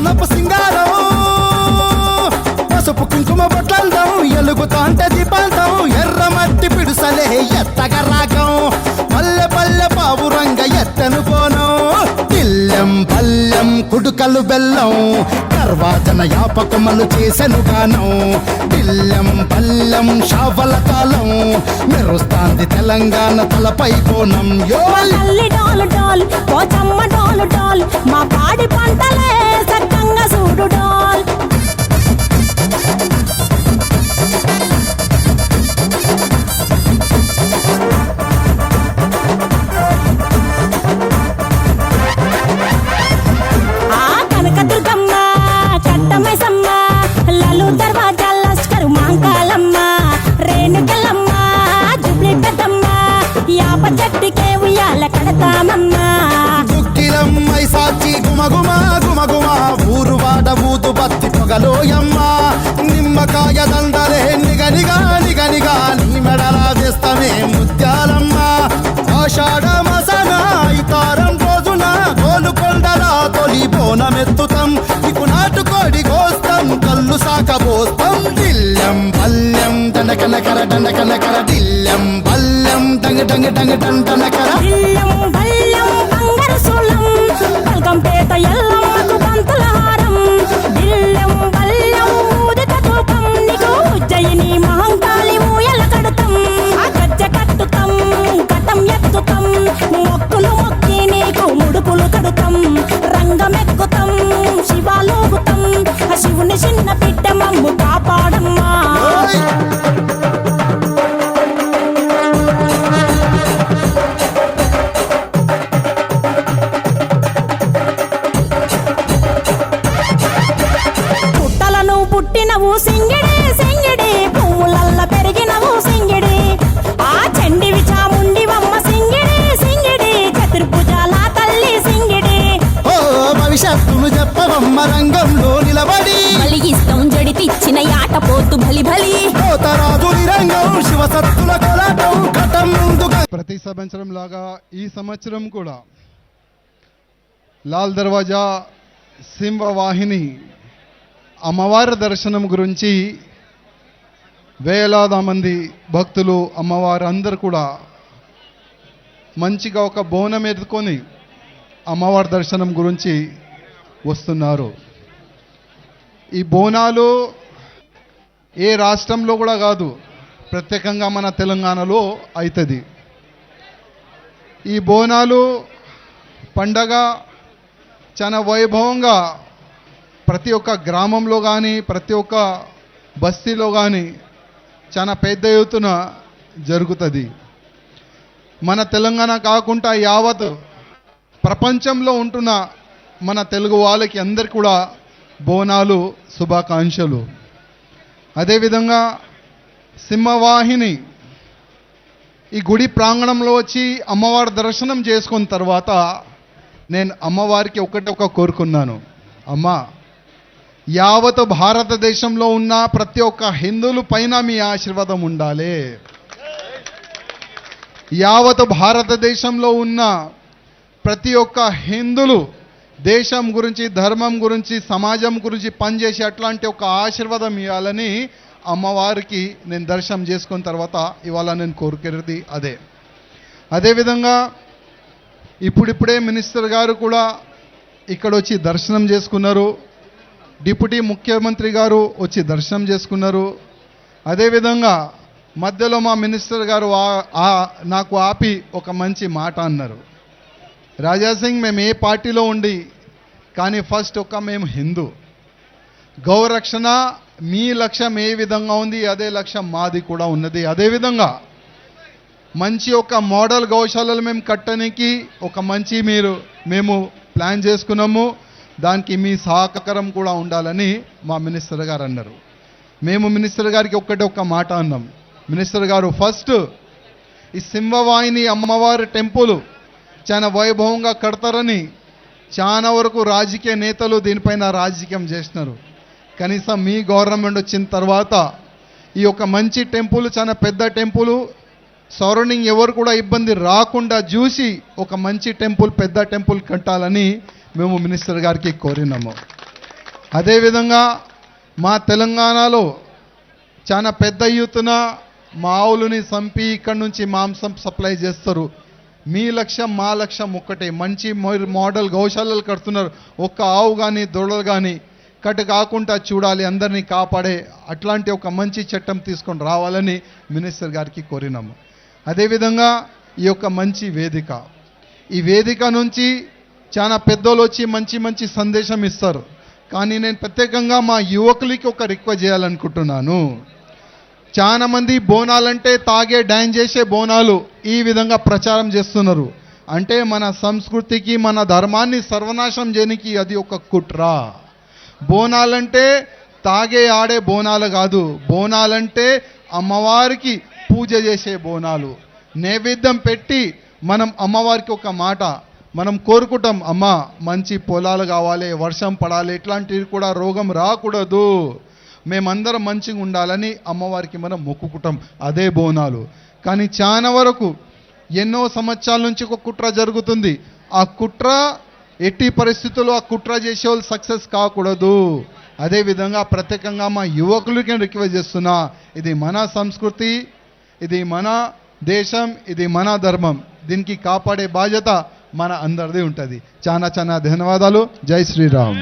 సున్నపు సింగారం పసుపు కుంకుమ బొట్లందం ఎలుగుతాంటే దీపాంతం ఎర్రమట్టి పిడుసలే ఎత్తగ రాగం పల్లె పల్లె పావురంగ ఎత్తను పోనం తిల్లెం పల్లెం కుడుకలు బెల్లం తర్వాతన యాపకమలు చేసెను గానం తిల్లెం పల్లెం షావల కాలం మెరుస్తాంది తెలంగాణ తలపై కోణం తల్లి డోలు డోల్ పోచమ్మ డోలు డోల్ మా పాడి పంటలే సక్కంగా చూడు డోల్ కనకదుర్గమ్మ కట్టమైసమ్మ లలు దర్వాజా లస్కరు మాంకాలమ్మ రేణుకలమ్మ జుబ్లి పెద్దమ్మ యాప చెట్టుకే ఉయ్యాల కడతామమ్మ దుక్కిలమ్మై సాచి గుమగుమ గుమగుమ ఊరు వాడ ఊదు బత్తి పొగలోయమ్మ నిమ్మకాయ దండలే నిగనిగా నిగనిగా నీ మెడలా వేస్తామే ముత్యాలమ్మ ఆషాఢ మసన ఇతారం రోజున గోలుకొండల తొలి బోనమెత్తుతాం నీకు నాటుకోడి కోస్తాం కళ్ళు సాకబోస్తాం దిల్లెం పల్లెం దండకనకర దండకనకర దిల్లెం పల్లెం డంగ డంగ డంగ డండనకర దిల్లం బల్లం బంగారు సోలం బల్కంపేట ఎల్లమ్మకు పంతుల హారం దిల్లం బల్లం ఊదిత ధూపం నీకు ఉజ్జయిని మహంకాళి ఊయల కడుతాం గజ్జ కట్టుతాం కటం ఎత్తుతాం మొక్కులు మొక్కి నీకు ముడుపులు కడుతాం రంగమెక్కుతాం శివాలోగుతాం ఆ శివుని చిన్న బిడ్డ మమ్ము కాపాడమ్మా పుట్టలను పుట్టినవు సింగిడి సింగిడి పువ్వులల్ల పెరిగినవు సింగిడి ఆ చండివి చాముండివమ్మ సింగిడి సింగిడి చతుర్భుజాల తల్లి సింగిడి ఓ భవిష్యత్తును చెప్పవమ్మ రంగంలో నిలబడి బలిగిస్తాం జడితిచ్చిన యాట పోతు బలి బలి పోతరాజు రంగం శివసత్తుల కోలాటం ఘటం ముందుగా ప్రతి సంవత్సరం లాగా ఈ సంవత్సరం కూడా లాల్ దర్వాజా సింహవాహిని అమ్మవారి దర్శనం గురించి వేలాది మంది భక్తులు అమ్మవారు అందరు కూడా మంచిగా ఒక బోనం ఎత్తుకొని అమ్మవారి దర్శనం గురించి వస్తున్నారు. ఈ బోనాలు ఏ రాష్ట్రంలో కూడా కాదు, ప్రత్యేకంగా మన తెలంగాణలో అవుతుంది. ఈ బోనాలు పండగ చాలా వైభవంగా ప్రతి ఒక్క గ్రామంలో కానీ ప్రతి ఒక్క బస్తీలో కానీ చాలా పెద్ద ఎత్తున జరుగుతుంది. మన తెలంగాణ కాకుండా యావత్ ప్రపంచంలో ఉంటున్న మన తెలుగు వాళ్ళకి అందరికి కూడా బోనాలు శుభాకాంక్షలు. అదేవిధంగా సింహవాహిని ఈ గుడి ప్రాంగణంలో వచ్చి అమ్మవారి దర్శనం చేసుకున్న తర్వాత నేను అమ్మవారికి ఒకటి కోరుకున్నాను, అమ్మ యావత్ భారతదేశంలో ఉన్న ప్రతి ఒక్క హిందువుల పైన మీ ఆశీర్వాదం ఉండాలి. యావత్ భారతదేశంలో ఉన్న ప్రతి ఒక్క హిందువులు దేశం గురించి ధర్మం గురించి సమాజం గురించి పనిచేసి అట్లాంటి ఒక ఆశీర్వాదం ఇవ్వాలని అమ్మవారికి నేను దర్శనం చేసుకున్న తర్వాత ఇవాళ నేను కోరుకునేది అదే. అదేవిధంగా ఇప్పుడిప్పుడే మినిస్టర్ గారు కూడా ఇక్కడ వచ్చి దర్శనం చేసుకున్నారు, డిప్యూటీ ముఖ్యమంత్రి గారు వచ్చి దర్శనం చేసుకున్నారు. అదేవిధంగా మధ్యలో మా మినిస్టర్ గారు నాకు ఆపి ఒక మంచి మాట అన్నారు, రాజాసింగ్ మేము ఏ పార్టీలో ఉండి కానీ ఫస్ట్ మేము హిందూ గౌరక్షణ మీ లక్ష్యం ఏ విధంగా ఉంది అదే లక్ష్యం మాది కూడా ఉన్నది. అదేవిధంగా మంచి ఒక మోడల్ గౌశాలలు మేము కట్టడానికి ఒక మంచి మేము ప్లాన్ చేసుకున్నాము, దానికి మీ సహకారం కూడా ఉండాలని మా మినిస్టర్ గారు అన్నారు. మేము మినిస్టర్ గారికి ఒక్క మాట అన్నాం, మినిస్టర్ గారు ఫస్ట్ ఈ సింహవాహిని అమ్మవారి టెంపుల్ చాలా వైభవంగా కడతారని చాలా వరకు రాజకీయ నేతలు దీనిపైన రాజకీయం చేస్తున్నారు. కనీసం మీ గవర్నమెంట్ వచ్చిన తర్వాత ఈ యొక్క మంచి టెంపుల్ చాలా పెద్ద టెంపుల్ సరౌండింగ్ ఎవరు కూడా ఇబ్బంది రాకుండా చూసి ఒక మంచి టెంపుల్ పెద్ద టెంపుల్ కట్టాలని మేము మినిస్టర్ గారికి కోరినాము. అదేవిధంగా మా తెలంగాణలో చాలా పెద్ద ఎత్తున మా ఆవులని చంపి ఇక్కడి నుంచి మాంసం సప్లై చేస్తారు. మీ లక్ష్యం మా లక్ష్యం ఒక్కటే, మంచి మోడల్ గౌశాలలు కడుతున్నారు. ఒక్క ఆవు కానీ దొడలు కానీ కట్టు కాకుండా చూడాలి, అందరినీ కాపాడే అట్లాంటి ఒక మంచి చట్టం తీసుకొని రావాలని మినిస్టర్ గారికి కోరినాము. అదేవిధంగా ఈ యొక్క మంచి వేదిక, ఈ వేదిక నుంచి చాలా పెద్దోళ్ళు వచ్చి మంచి మంచి సందేశం ఇస్తారు. కానీ నేను ప్రత్యేకంగా మా యువకులకి ఒక రిక్వెస్ట్ చేయాలనుకుంటున్నాను. చాలా మంది బోనాలంటే తాగే డాన్స్ చేసే బోనాలు ఈ విధంగా ప్రచారం చేస్తున్నారు. అంటే మన సంస్కృతికి మన ధర్మాన్ని సర్వనాశం చేయడానికి అది ఒక కుట్ర. బోనాలంటే తాగే ఆడే బోనాలు కాదు, బోనాలంటే అమ్మవారికి పూజ చేసే బోనాలు. నైవేద్యం పెట్టి మనం అమ్మవారికి ఒక మాట మనం కోరుకుంటాం, అమ్మ మంచి పొలాలు కావాలి, వర్షం పడాలి, ఇట్లాంటివి కూడా రోగం రాకూడదు, మేమందరం మంచిగా ఉండాలని అమ్మవారికి మనం మొక్కుకుంటాం, అదే బోనాలు. కానీ చాలా వరకు ఎన్నో సంవత్సరాల నుంచి ఒక కుట్ర జరుగుతుంది. ఆ కుట్ర ఎట్టి పరిస్థితుల్లో ఆ కుట్ర చేసే వాళ్ళు సక్సెస్ కాకూడదు. అదేవిధంగా ప్రత్యేకంగా మా యువకులకి రిక్వెస్ట్ చేస్తున్నా, ఇది మన సంస్కృతి, ఇది మన దేశం, ఇది మన ధర్మం, దీనికి కాపాడే బాధ్యత మన అందరిది ఉంటుంది. చాలా చాలా ధన్యవాదాలు. జై శ్రీరామ్.